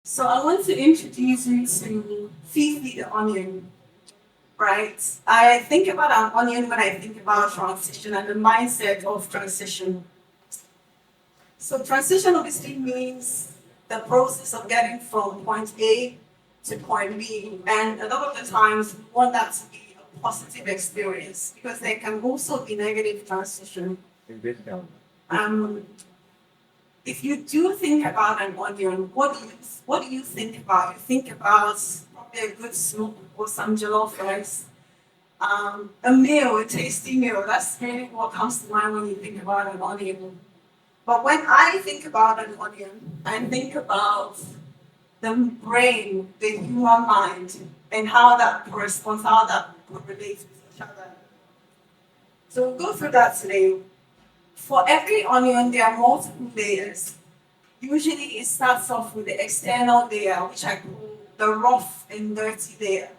So I want to introduce you to Fifi the onion, right? I think about an onion when I think about transition and the mindset of transition. So transition obviously means the process of getting from point A to point B. And a lot of the times we want that to be a positive experience because there can also be negative transition. Um, if you do think about an onion, what do you think about? You think about probably a good soup or some jollof rice, a meal, a tasty meal. That's really what comes to mind when you think about an onion. But when I think about an onion, I think about the brain, the human mind, and how that corresponds, how that relates with each other. So we'll go through that today. For every onion, there are multiple layers. Usually it starts off with the external layer, which I call the rough and dirty layer.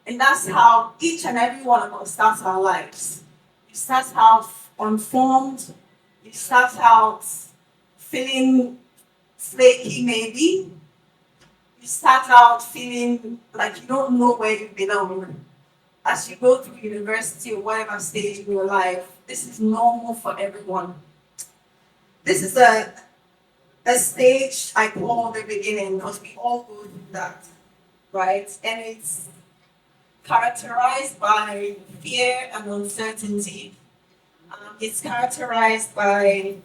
And that's how each and every one of us starts our lives. You start out unformed, you start out feeling flaky maybe, you start out feeling like you don't know where you belong. As you go through university or whatever stage in your life, this is normal for everyone. This is a stage I call the beginning because we all go through that, right? And it's characterized by fear and uncertainty. It's characterized by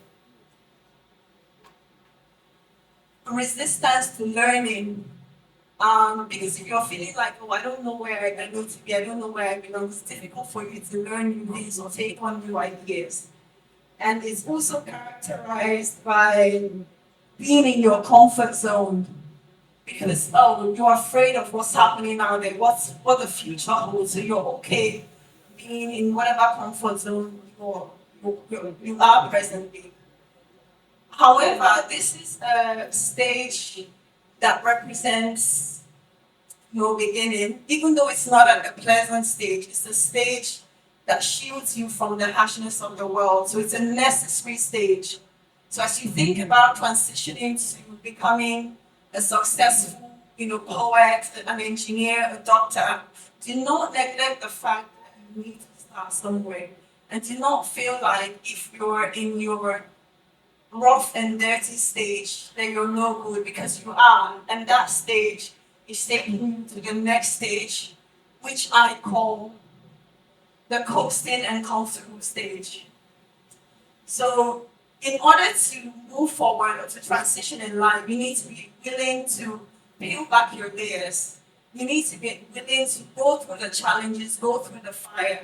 resistance to learning. Because if you're feeling like, oh, I don't know where I need to be, I don't know where I belong, it's difficult for you to learn new things or take on new ideas. And it's also characterized by being in your comfort zone because you're afraid of what's happening out there, what the future holds. So you're okay being in whatever comfort zone you are presently. However, this is a stage that represents your beginning, even though it's not a pleasant stage. It's a stage that shields you from the harshness of the world. So it's a necessary stage. So as you think about transitioning to becoming a successful, poet, an engineer, a doctor, do not neglect the fact that you need to start somewhere. And do not feel like if you're in your rough and dirty stage, then you're no good because you are. And that stage is taking you to the next stage, which I call the coasting and comfortable stage. So, in order to move forward or to transition in life, you need to be willing to peel back your layers. You need to be willing to go through the challenges, go through the fire.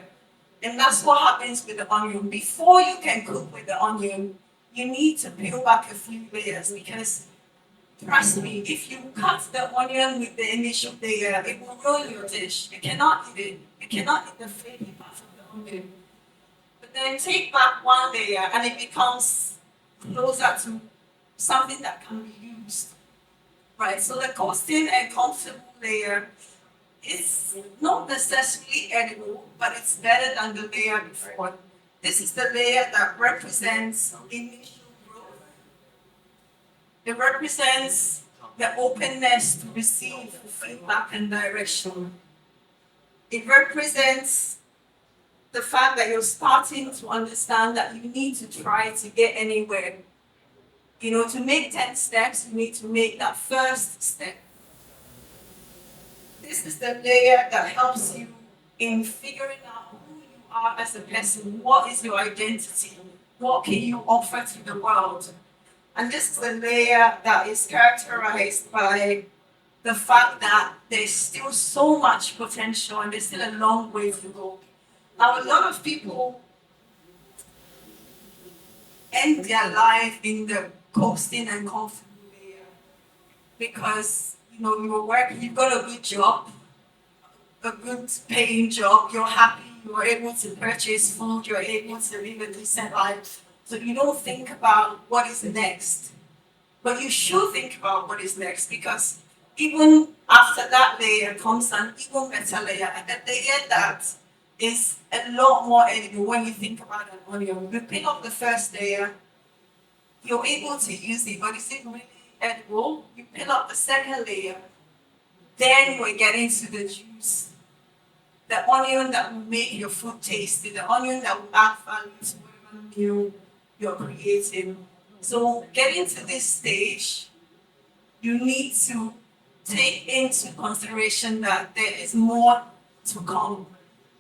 And that's what happens with the onion. Before you can cook with the onion, you need to peel back a few layers because trust me, if you cut the onion with the initial layer, it will ruin your dish. You cannot eat it. You cannot eat the flaky part of the onion. But then take back one layer and it becomes closer to something that can be used. Right? So the coasting and comfortable layer is not necessarily edible, but it's better than the layer before. This is the layer that represents initial growth. It represents the openness to receive feedback and direction. It represents the fact that you're starting to understand that you need to try to get anywhere. To make 10 steps, you need to make that first step. This is the layer that helps you in figuring out who you are as a person. What is your identity? What can you offer to the world? And this is the layer that is characterized by the fact that there's still so much potential and there's still a long way to go. Now, a lot of people end their life in the coasting and comfortable layer because you work, you've got a good job, a good paying job, you're happy, you're able to purchase food, you're able to live a decent life. So you don't think about what is next. But you should think about what is next because even after that layer comes an even better layer, and the layer that is a lot more edible when you think about an onion. You peel off the first layer, you're able to use it, but is it really edible. You peel up the second layer. Then we're getting to the juice, the onion that will make your food tasty, the onion that will add value to whatever meal you're creating. So getting to this stage, you need to take into consideration that there is more to come.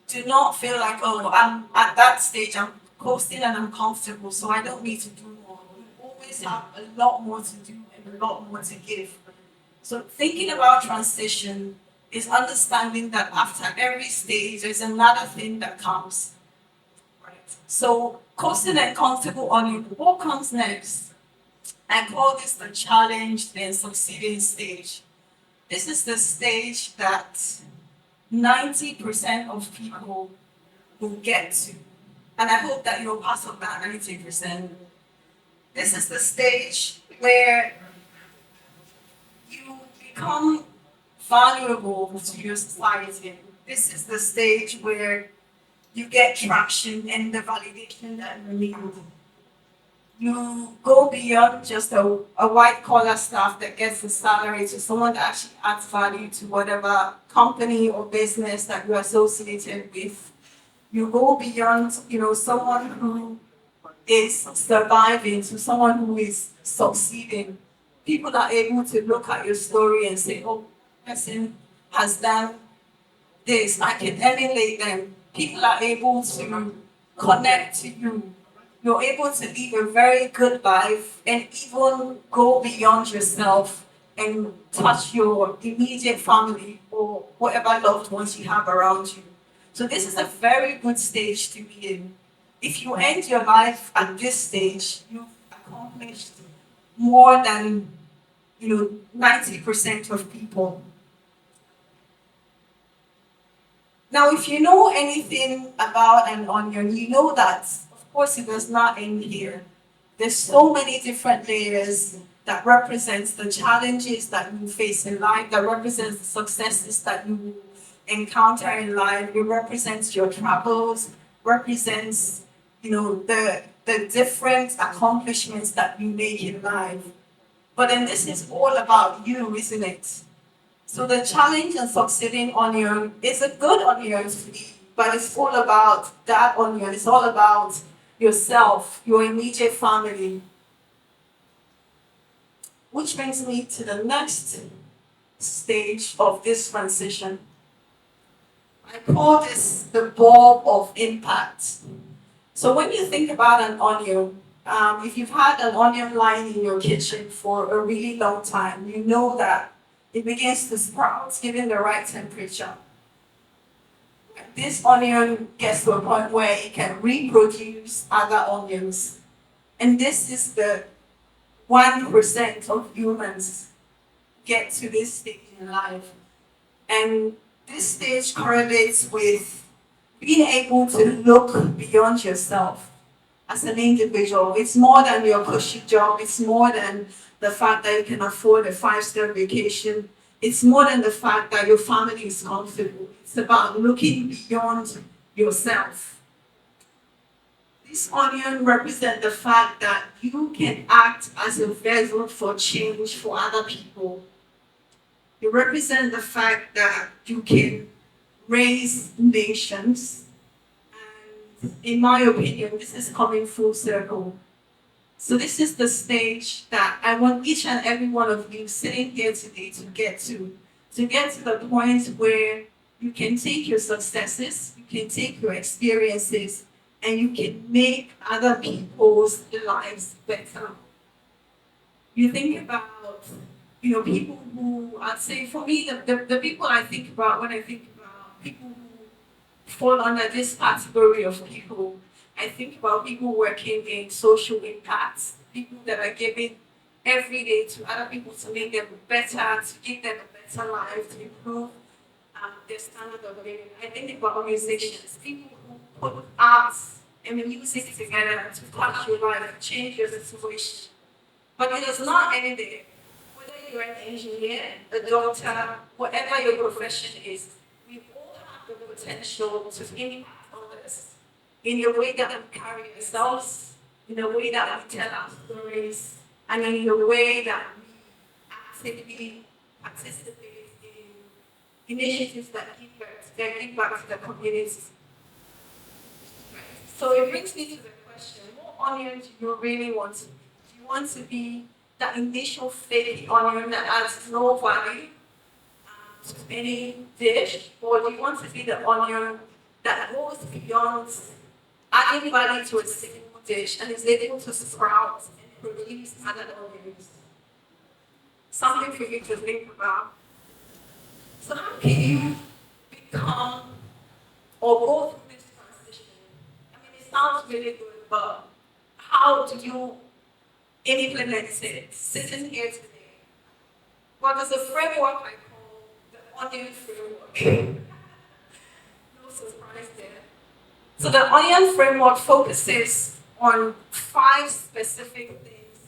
Do not feel like, oh, I'm at that stage, I'm coasting and I'm comfortable, so I don't need to do more. You always have a lot more to do and a lot more to give. So thinking about transition is understanding that after every stage, there's another thing that comes. Right? So coasting and comfortable on it, what comes next? I call this the challenged and succeeding stage. This is the stage that 90% of people will get to. And I hope that you're part of that 90%. This is the stage where you become valuable to your society. This is the stage where you get traction and the validation that you need. You go beyond just a white collar staff that gets the salary to someone that actually adds value to whatever company or business that you're associated with. You go beyond, someone who is surviving to someone who is succeeding. People are able to look at your story and say, oh, person has done this. I can emulate them. People are able to connect to you. You're able to live a very good life and even go beyond yourself and touch your immediate family or whatever loved ones you have around you. So this is a very good stage to be in. If you end your life at this stage, you've accomplished more than 90% of people. Now, if you know anything about an onion, you know that, of course, it does not end here. There's so many different layers that represents the challenges that you face in life, that represents the successes that you encounter in life. It represents your travels, represents, the different accomplishments that you make in life. But then this is all about you, isn't it? So the challenge in succeeding onion is a good onion to eat, but it's all about that onion. It's all about yourself, your immediate family. Which brings me to the next stage of this transition. I call this the ball of impact. So when you think about an onion, if you've had an onion lying in your kitchen for a really long time, you know that it begins to sprout given the right temperature. This onion gets to a point where it can reproduce other onions. And this is the 1% of humans get to this stage in life. And this stage correlates with being able to look beyond yourself as an individual. It's more than your cushy job. It's more than the fact that you can afford a 5-star vacation. It's more than the fact that your family is comfortable. It's about looking beyond yourself. This onion represents the fact that you can act as a vessel for change for other people. It represents the fact that you can raise nations. And in my opinion, this is coming full circle. So this is the stage that I want each and every one of you sitting here today to get to. To get to the point where you can take your successes, you can take your experiences, and you can make other people's lives better. You think about, people who, I'd say for me, the people I think about when I think about people who fall under this category of people, I think about people working in social impacts, people that are giving every day to other people to make them better, to give them a better life, to improve their standard of living. I think about musicians, people who put arts and music together to touch your life, to change your situation. But it does not end there. Whether you're an engineer, a doctor, whatever your profession is, we all have the potential to impact others in the way that we carry ourselves, in the way that we tell our stories, and in the way that actively participate in initiatives that give back to the community. So it brings me to the question, what onion do you really want to be? Do you want to be that initial fake onion that adds no value to any dish? Or do you want to be the onion that goes beyond adding value to a single dish and is able to sprout and produce other onions? Something for you to think about. So how can you become or go through this transition? I mean, it sounds really good, but how do you implement it? Sitting here today. Well, there's a framework I call the onion framework. No surprise there. So the onion framework focuses on 5 specific things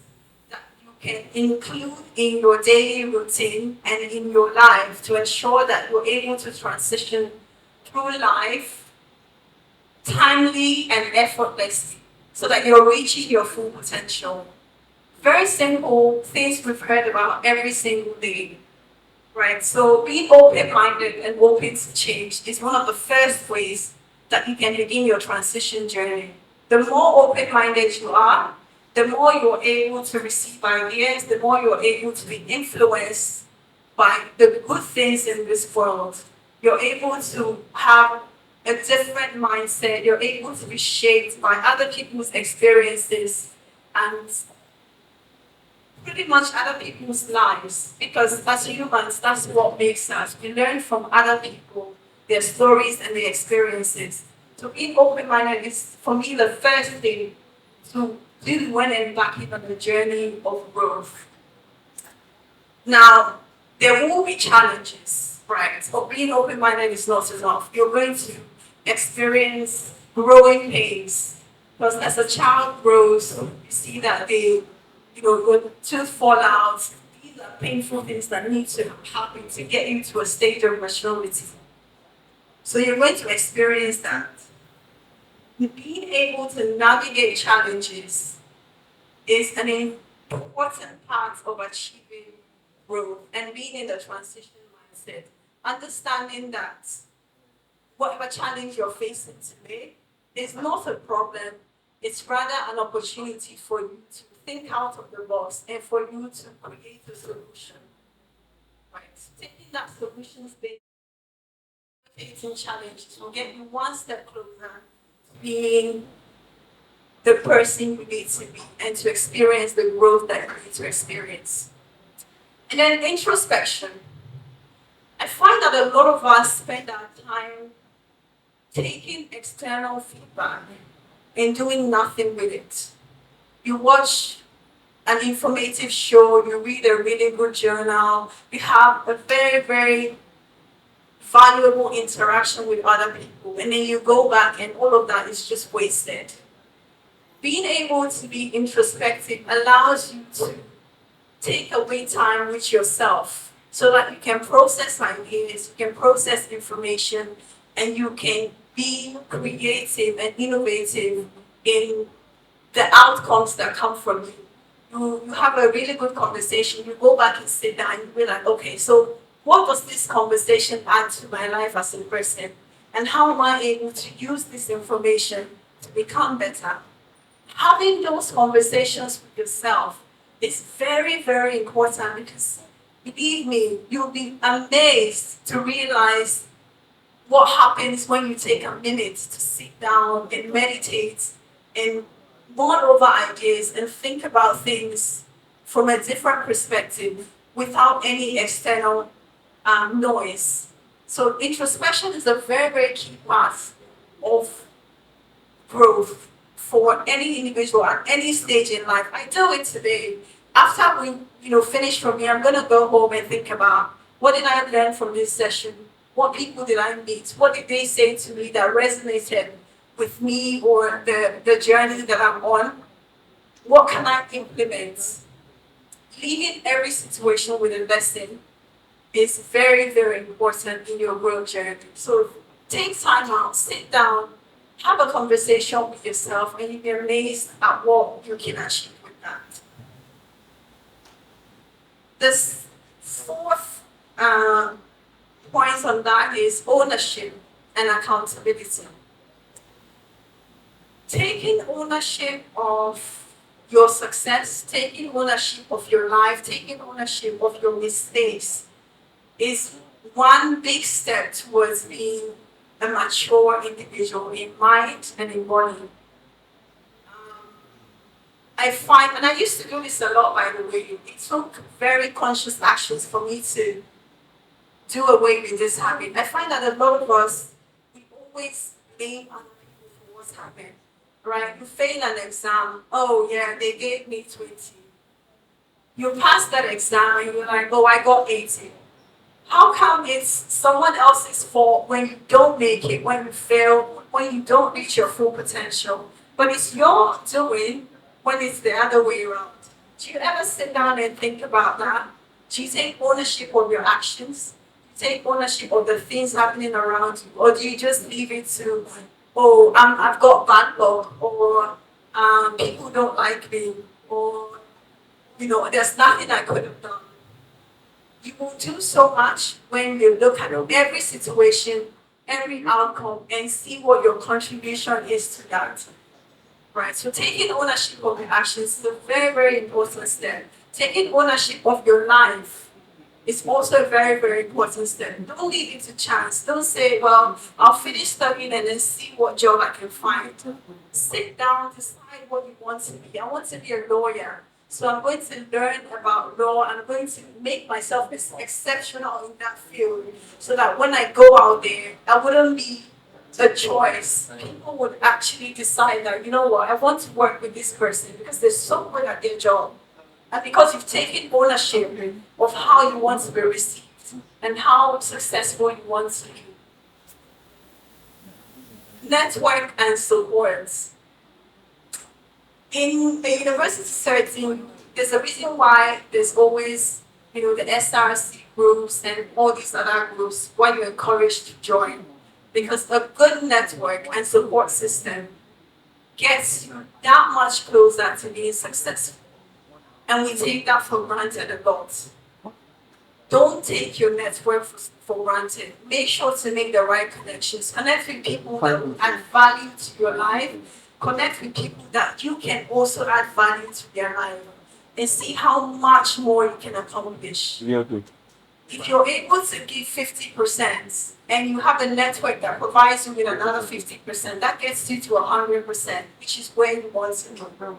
that you can include in your daily routine and in your life to ensure that you're able to transition through life timely and effortlessly so that you're reaching your full potential. Very simple things we've heard about every single day, right? So being open-minded and open to change is one of the first ways that you can begin your transition journey. The more open-minded you are, the more you're able to receive ideas, the more you're able to be influenced by the good things in this world. You're able to have a different mindset. You're able to be shaped by other people's experiences and pretty much other people's lives. Because as humans, that's what makes us. We learn from other people, their stories and their experiences. So being open-minded is, for me, the first thing to do when embarking on the journey of growth. Now, there will be challenges, right? So being open-minded is not enough. You're going to experience growing pains. Because as a child grows, you see that they, go tooth fall out. These are painful things that need to happen to get you to a stage of maturity. So you're going to experience that. Being able to navigate challenges is an important part of achieving growth and being in the transition mindset. Understanding that whatever challenge you're facing today is not a problem, it's rather an opportunity for you to think out of the box and for you to create a solution. Right? Taking that solutions-based facing challenges will get you one step closer to being the person you need to be and to experience the growth that you need to experience. And then introspection. I find that a lot of us spend our time taking external feedback and doing nothing with it. You watch an informative show, you read a really good journal, you have a very, very valuable interaction with other people, and then you go back and all of that is just wasted. Being able to be introspective allows you to take away time with yourself so that you can process ideas, you can process information, and you can be creative and innovative in the outcomes that come from you. You have a really good conversation, you go back and sit down and be like, okay, so what does this conversation add to my life as a person? And how am I able to use this information to become better? Having those conversations with yourself is very, very important because, believe me, you'll be amazed to realize what happens when you take a minute to sit down and meditate and mull over ideas and think about things from a different perspective without any external noise. So introspection is a very, very key part of growth for any individual at any stage in life. I do it today. After we finish from here, I'm gonna go home and think about what did I learn from this session? What people did I meet? What did they say to me that resonated with me or the journey that I'm on? What can I implement? Leaving every situation with a lesson is very, very important in your growth journey. So take time out, sit down, have a conversation with yourself, and you'll be amazed at what you can achieve with that. Fourth point on that is ownership and accountability. Taking ownership of your success, taking ownership of your life, taking ownership of your mistakes is one big step towards being a mature individual in mind and in body. I find, and I used to do this a lot by the way, it took very conscious actions for me to do away with this habit. I find that a lot of us, we always blame other people for what's happened. Right? You fail an exam, oh yeah, they gave me 20. You pass that exam and you're like, oh, I got 80. How come it's someone else's fault when you don't make it, when you fail, when you don't reach your full potential? But it's your doing when it's the other way around. Do you ever sit down and think about that? Do you take ownership of your actions? Do you take ownership of the things happening around you? Or do you just leave it to, oh, I've got bad luck, or people don't like me, or, there's nothing I could have done? You will do so much when you look at every situation, every outcome, and see what your contribution is to that. Right? So taking ownership of your actions is a very, very important step. Taking ownership of your life is also a very, very important step. Don't leave it to chance. Don't say, well, I'll finish studying and then see what job I can find. Sit down, decide what you want to be. I want to be a lawyer. So I'm going to learn about law. I'm going to make myself exceptional in that field so that when I go out there, I wouldn't be a choice. People would actually decide that, you know what, I want to work with this person because they're so good at their job. And because you've taken ownership of how you want to be received and how successful you want to be. Network and support. In the university setting, there's a reason why there's always, the SRC groups and all these other groups, why you're encouraged to join. Because a good network and support system gets you that much closer to being successful. And we take that for granted a lot. Don't take your network for granted. Make sure to make the right connections. Connect with people that will add value to your life. Connect with people that you can also add value to their life. And see how much more you can accomplish. Yeah, good. If you're able to give 50% and you have a network that provides you with another 50%, that gets you to 100%, which is where you want to go.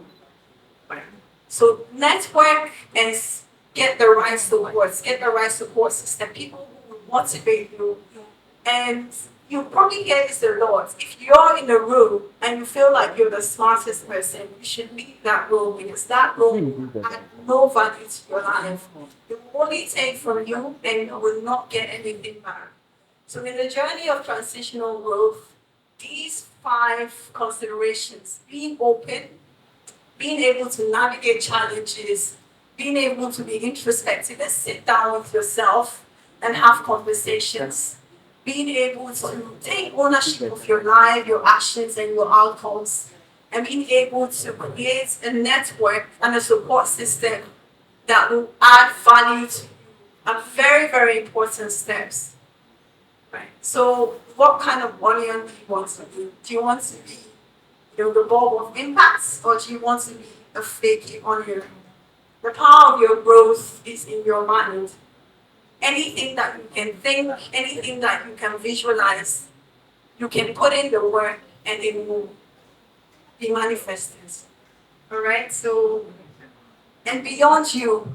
So network and get the right support system, people who will motivate you. And you probably hear this a lot. If you're in a room and you feel like you're the smartest person, you should leave that room because that room will add no value to your life. It will only take from you and you will not get anything back. So in the journey of transitional growth, these 5 considerations, being open, being able to navigate challenges, being able to be introspective and sit down with yourself and have conversations, being able to take ownership of your life, your actions, and your outcomes, and being able to create a network and a support system that will add value to you are very, very important steps. Right. So, what kind of onion do you want to be? Do you want to be the bulb of impact, or do you want to be a flaky onion? The power of your growth is in your mind. Anything that you can think, anything that you can visualize, you can put in the work and it will be manifested. All right? So, and beyond you,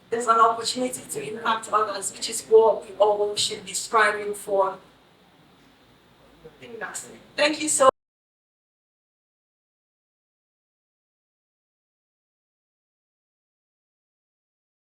there's an opportunity to impact others, which is what we all should be striving for. I think that's it. Thank you so much.